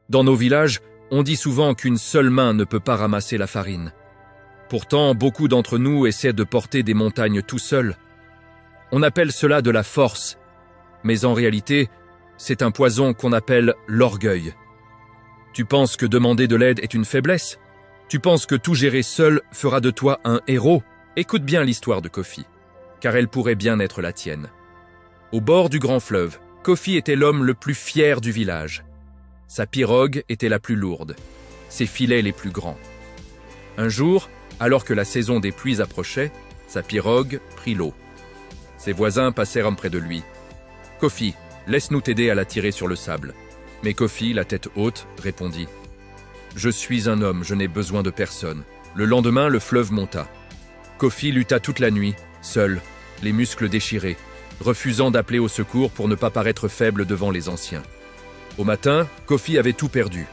Dans nos villages, on dit souvent qu'une seule main ne peut pas ramasser la farine. Pourtant, beaucoup d'entre nous essaient de porter des montagnes tout seuls. On appelle cela de la force, mais en réalité, c'est un poison qu'on appelle l'orgueil. Tu penses que demander de l'aide est une faiblesse? Tu penses que tout gérer seul fera de toi un héros? Écoute bien l'histoire de Kofi, car elle pourrait bien être la tienne. Au bord du grand fleuve, Kofi était l'homme le plus fier du village. Sa pirogue était la plus lourde, ses filets les plus grands. Un jour, alors que la saison des pluies approchait, sa pirogue prit l'eau. Ses voisins passèrent près de lui. « Kofi, laisse-nous t'aider à la tirer sur le sable. » Mais Kofi, la tête haute, répondit « Je suis un homme, je n'ai besoin de personne. » Le lendemain, le fleuve monta. Kofi lutta toute la nuit, seul, les muscles déchirés, refusant d'appeler au secours pour ne pas paraître faible devant les anciens. Au matin, Kofi avait tout perdu.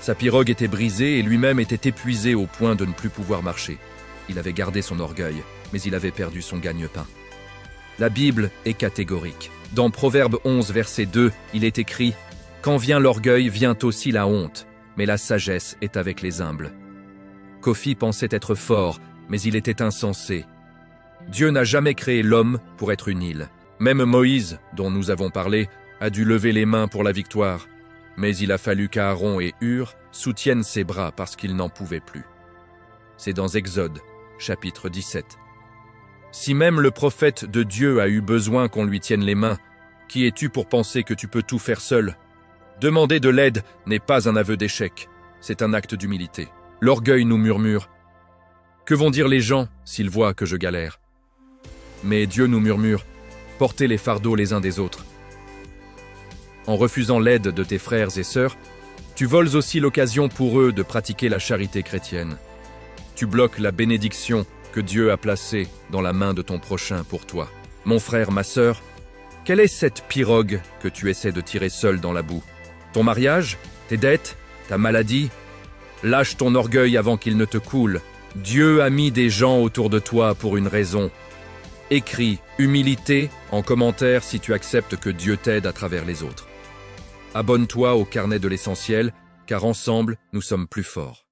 Sa pirogue était brisée et lui-même était épuisé au point de ne plus pouvoir marcher. Il avait gardé son orgueil, mais il avait perdu son gagne-pain. La Bible est catégorique. Dans Proverbe 11, verset 2, il est écrit « Quand vient l'orgueil, vient aussi la honte, mais la sagesse est avec les humbles. » Kofi pensait être fort, mais il était insensé. Dieu n'a jamais créé l'homme pour être une île. Même Moïse, dont nous avons parlé, a dû lever les mains pour la victoire, mais il a fallu qu'Aaron et Hur soutiennent ses bras parce qu'ils n'en pouvaient plus. C'est dans Exode, chapitre 17. Si même le prophète de Dieu a eu besoin qu'on lui tienne les mains, qui es-tu pour penser que tu peux tout faire seul? Demander de l'aide n'est pas un aveu d'échec, c'est un acte d'humilité. L'orgueil nous murmure. Que vont dire les gens s'ils voient que je galère? Mais Dieu nous murmure, portez les fardeaux les uns des autres. En refusant l'aide de tes frères et sœurs, tu voles aussi l'occasion pour eux de pratiquer la charité chrétienne. Tu bloques la bénédiction que Dieu a placée dans la main de ton prochain pour toi. Mon frère, ma sœur, quelle est cette pirogue que tu essaies de tirer seul dans la boue? Ton mariage? Tes dettes? Ta maladie? Lâche ton orgueil avant qu'il ne te coule. Dieu a mis des gens autour de toi pour une raison. Écris « humilité » en commentaire si tu acceptes que Dieu t'aide à travers les autres. Abonne-toi au carnet de l'essentiel, car ensemble, nous sommes plus forts.